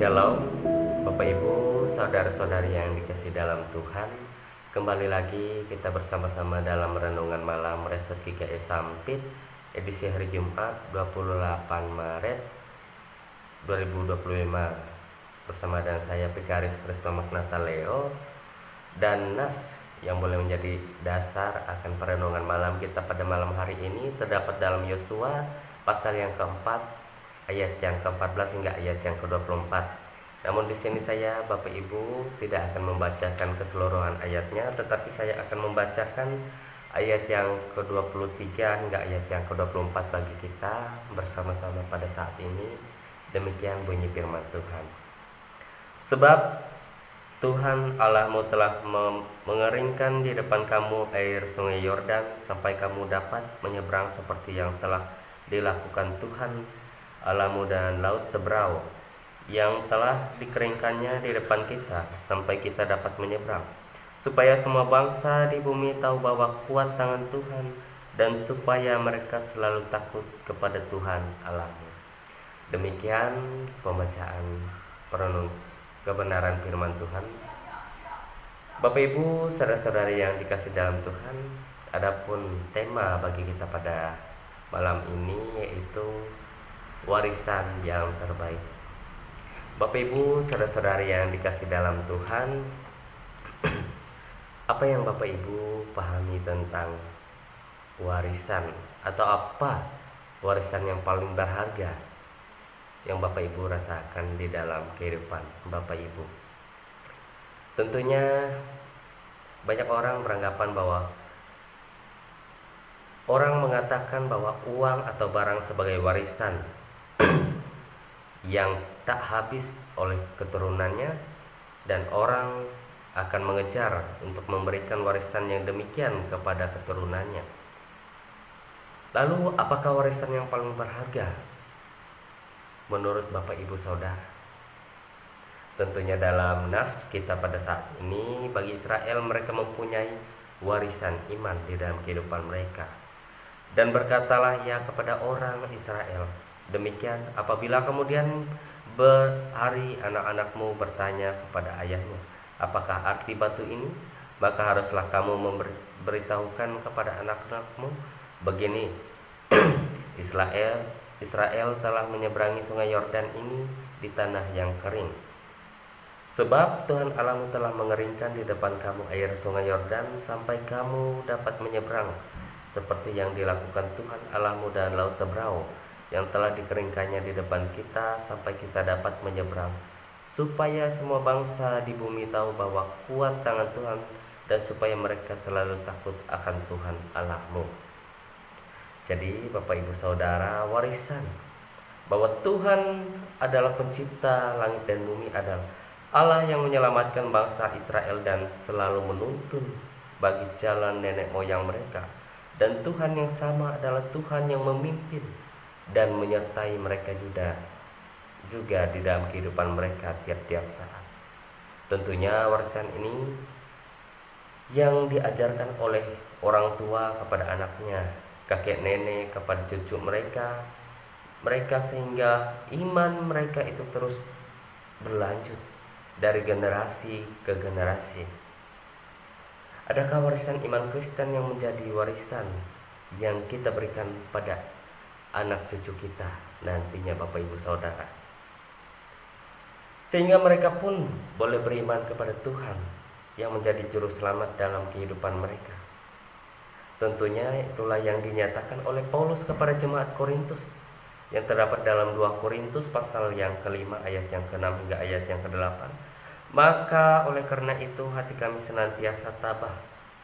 Shalom, Bapak Ibu, saudara-saudari yang dikasihi dalam Tuhan. Kembali lagi kita bersama-sama dalam Renungan Malam Resort GKI Sampit, edisi hari Jumat 28 Maret 2025. Bersama dengan saya Pikaris Kristomas Nataleo, dan nas yang boleh menjadi dasar akan perenungan malam kita pada malam hari ini terdapat dalam Yosua pasal yang keempat, ayat yang ke-14 hingga ayat yang ke-24. Namun di sini saya, Bapak Ibu, tidak akan membacakan keseluruhan ayatnya, tetapi saya akan membacakan ayat yang ke-23 hingga ayat yang ke-24 bagi kita bersama-sama pada saat ini. Demikian bunyi firman Tuhan. Sebab Tuhan Allahmu telah mengeringkan di depan kamu air sungai Yordan sampai kamu dapat menyeberang seperti yang telah dilakukan Tuhan Allahmu dan laut Tebrau yang telah dikeringkannya di depan kita sampai kita dapat menyeberang, supaya semua bangsa di bumi tahu bahwa kuat tangan Tuhan dan supaya mereka selalu takut kepada Tuhan Allahmu. Demikian pembacaan perenung kebenaran firman Tuhan. Bapak Ibu, saudara-saudari yang dikasihi dalam Tuhan, adapun tema bagi kita pada malam ini yaitu warisan yang terbaik. Bapak Ibu, saudara-saudari yang dikasihi dalam Tuhan, apa yang Bapak Ibu pahami tentang warisan, atau apa warisan yang paling berharga yang Bapak Ibu rasakan di dalam kehidupan Bapak Ibu? Tentunya banyak orang beranggapan bahwa orang mengatakan bahwa uang atau barang sebagai warisan yang tak habis oleh keturunannya, dan orang akan mengejar untuk memberikan warisan yang demikian kepada keturunannya. Lalu apakah warisan yang paling berharga menurut Bapak Ibu Saudara? Tentunya dalam nas kita pada saat ini, bagi Israel mereka mempunyai warisan iman di dalam kehidupan mereka. Dan berkatalah ia kepada orang Israel, demikian apabila kemudian berhari anak-anakmu bertanya kepada ayahnya, apakah arti batu ini? Maka haruslah kamu memberitahukan kepada anak-anakmu begini, Israel telah menyeberangi sungai Yordan ini di tanah yang kering. Sebab Tuhan Allahmu telah mengeringkan di depan kamu air sungai Yordan sampai kamu dapat menyeberang, seperti yang dilakukan Tuhan Allahmu dan laut Tebrau yang telah dikeringkannya di depan kita sampai kita dapat menyeberang, supaya semua bangsa di bumi tahu bahwa kuat tangan Tuhan dan supaya mereka selalu takut akan Tuhan Allahmu. Jadi Bapak Ibu Saudara, warisan bahwa Tuhan adalah pencipta langit dan bumi, adalah Allah yang menyelamatkan bangsa Israel dan selalu menuntun bagi jalan nenek moyang mereka. Dan Tuhan yang sama adalah Tuhan yang memimpin dan menyertai mereka juga di dalam kehidupan mereka tiap-tiap saat. Tentunya warisan ini yang diajarkan oleh orang tua kepada anaknya, kakek nenek kepada cucu mereka, sehingga iman mereka itu terus berlanjut dari generasi ke generasi. Adakah warisan iman Kristen yang menjadi warisan yang kita berikan pada anak cucu kita nantinya, Bapak Ibu Saudara, sehingga mereka pun boleh beriman kepada Tuhan yang menjadi juru selamat dalam kehidupan mereka? Tentunya itulah yang dinyatakan oleh Paulus kepada jemaat Korintus yang terdapat dalam 2 Korintus pasal yang ke-5 ayat yang ke-6 hingga ayat yang ke-8. Maka oleh karena itu hati kami senantiasa tabah,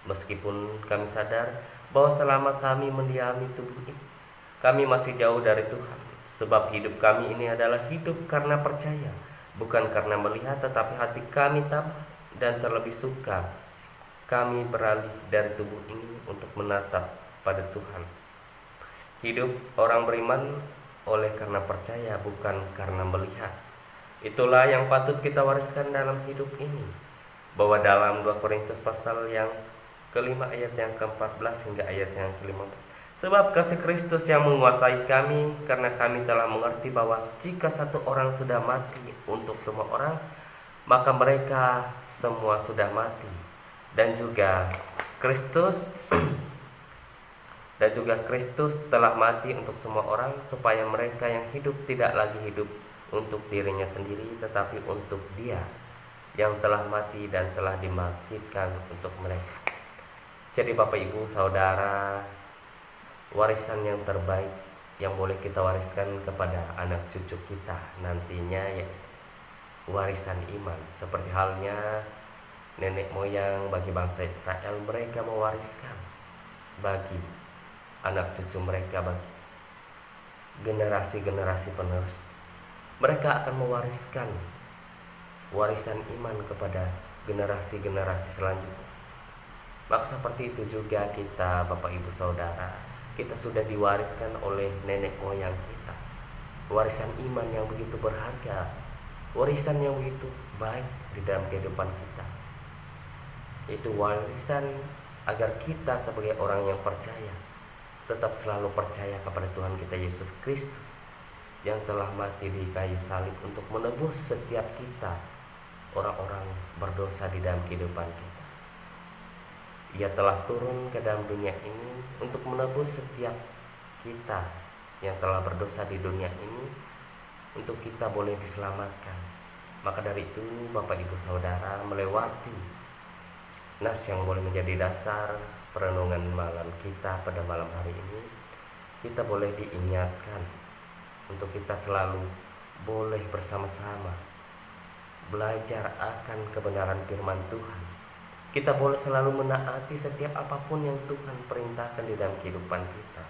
meskipun kami sadar bahwa selama kami mendiami tubuh ini, kami masih jauh dari Tuhan. Sebab hidup kami ini adalah hidup karena percaya, bukan karena melihat, tetapi hati kami tabah dan terlebih suka kami beralih dari tubuh ini untuk menatap pada Tuhan. Hidup orang beriman oleh karena percaya, bukan karena melihat. Itulah yang patut kita wariskan dalam hidup ini, bahwa dalam 2 Korintus pasal yang ke-5 ayat yang ke-14 hingga ayat yang ke-15, Sebab kasih Kristus yang menguasai kami, karena kami telah mengerti bahwa jika satu orang sudah mati untuk semua orang, maka mereka semua sudah mati. Dan juga Kristus telah mati untuk semua orang, supaya mereka yang hidup tidak lagi hidup untuk dirinya sendiri, tetapi untuk Dia yang telah mati dan telah dibangkitkan untuk mereka. Jadi Bapak Ibu Saudara, warisan yang terbaik yang boleh kita wariskan kepada anak cucu kita nantinya ya warisan iman. Seperti halnya nenek moyang bagi bangsa Israel, mereka mewariskan bagi anak cucu mereka, bagi generasi-generasi penerus. Mereka akan mewariskan warisan iman kepada generasi-generasi selanjutnya. Maka seperti itu juga kita Bapak Ibu Saudara, kita sudah diwariskan oleh nenek moyang kita warisan iman yang begitu berharga, warisan yang begitu baik di dalam kehidupan kita. Itu warisan agar kita sebagai orang yang percaya tetap selalu percaya kepada Tuhan kita Yesus Kristus yang telah mati di kayu salib untuk menebus setiap kita orang-orang berdosa di dalam kehidupan kita. Ia telah turun ke dalam dunia ini untuk menebus setiap kita yang telah berdosa di dunia ini, untuk kita boleh diselamatkan. Maka dari itu Bapak Ibu Saudara, melewati nas yang boleh menjadi dasar perenungan malam kita pada malam hari ini, kita boleh diingatkan untuk kita selalu boleh bersama-sama belajar akan kebenaran firman Tuhan. Kita boleh selalu menaati setiap apapun yang Tuhan perintahkan di dalam kehidupan kita,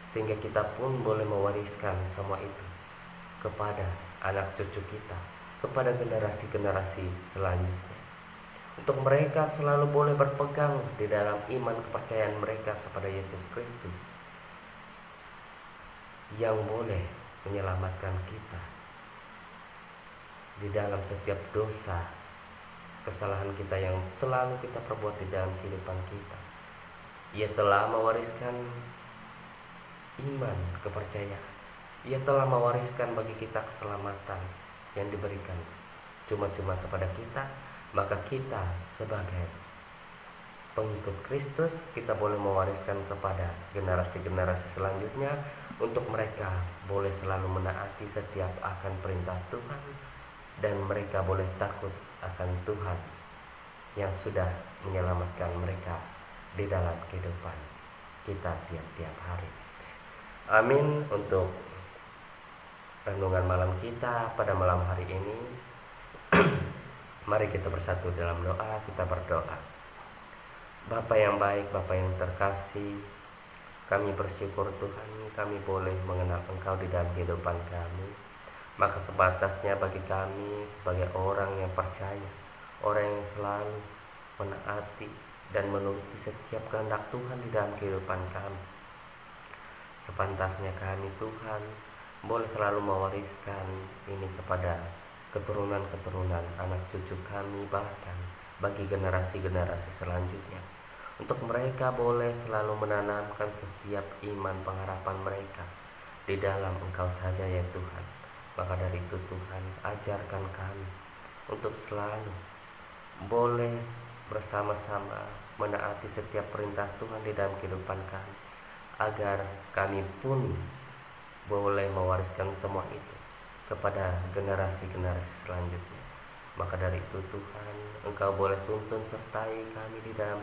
sehingga kita pun boleh mewariskan semua itu kepada anak cucu kita, kepada generasi-generasi selanjutnya, untuk mereka selalu boleh berpegang di dalam iman kepercayaan mereka kepada Yesus Kristus yang boleh menyelamatkan kita di dalam setiap dosa, kesalahan kita yang selalu kita perbuat di dalam kehidupan kita. Ia telah mewariskan iman, kepercayaan. Ia telah mewariskan bagi kita keselamatan yang diberikan cuma-cuma kepada kita. Maka kita sebagai pengikut Kristus, kita boleh mewariskan kepada generasi-generasi selanjutnya, untuk mereka boleh selalu menaati setiap akan perintah Tuhan, dan mereka boleh takut akan Tuhan yang sudah menyelamatkan mereka di dalam kehidupan kita tiap-tiap hari. Amin. Untuk renungan malam kita pada malam hari ini, mari kita bersatu dalam doa. Kita berdoa. Bapa yang baik, Bapa yang terkasih, kami bersyukur Tuhan, kami boleh mengenal Engkau di dalam kehidupan kami. Maka sebatasnya bagi kami sebagai orang yang percaya, orang yang selalu menaati dan menuruti setiap kehendak Tuhan di dalam kehidupan kami, sepantasnya kami Tuhan boleh selalu mewariskan ini kepada keturunan-keturunan anak cucu kami, bahkan bagi generasi-generasi selanjutnya, untuk mereka boleh selalu menanamkan setiap iman pengharapan mereka di dalam Engkau saja ya Tuhan. Maka dari itu Tuhan, ajarkan kami untuk selalu boleh bersama-sama menaati setiap perintah Tuhan di dalam kehidupan kami, agar kami pun boleh mewariskan semua itu kepada generasi-generasi selanjutnya. Maka dari itu Tuhan, Engkau boleh tuntun sertai kami di dalam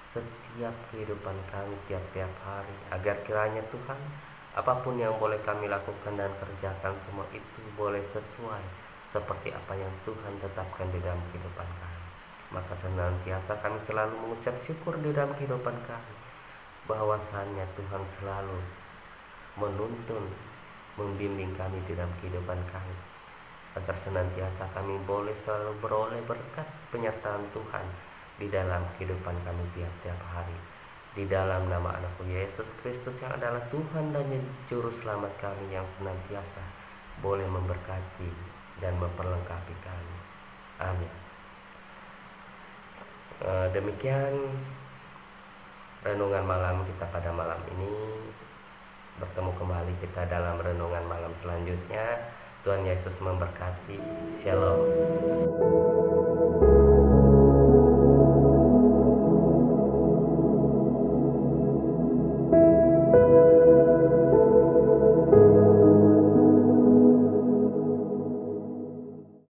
setiap kehidupan kami tiap-tiap hari, agar kiranya Tuhan, apapun yang boleh kami lakukan dan kerjakan, semua itu boleh sesuai seperti apa yang Tuhan tetapkan di dalam kehidupan kami. Maka senantiasa kami selalu mengucap syukur di dalam kehidupan kami, bahwasannya Tuhan selalu menuntun, membimbing kami di dalam kehidupan kami, agar senantiasa kami boleh selalu beroleh berkat penyertaan Tuhan di dalam kehidupan kami tiap-tiap hari. Di dalam nama Anakku Yesus Kristus yang adalah Tuhan dan Juru Selamat kami, yang senantiasa boleh memberkati dan memperlengkapi kami. Amin. Demikian renungan malam kita pada malam ini. Bertemu kembali kita dalam renungan malam selanjutnya. Tuhan Yesus memberkati. Shalom.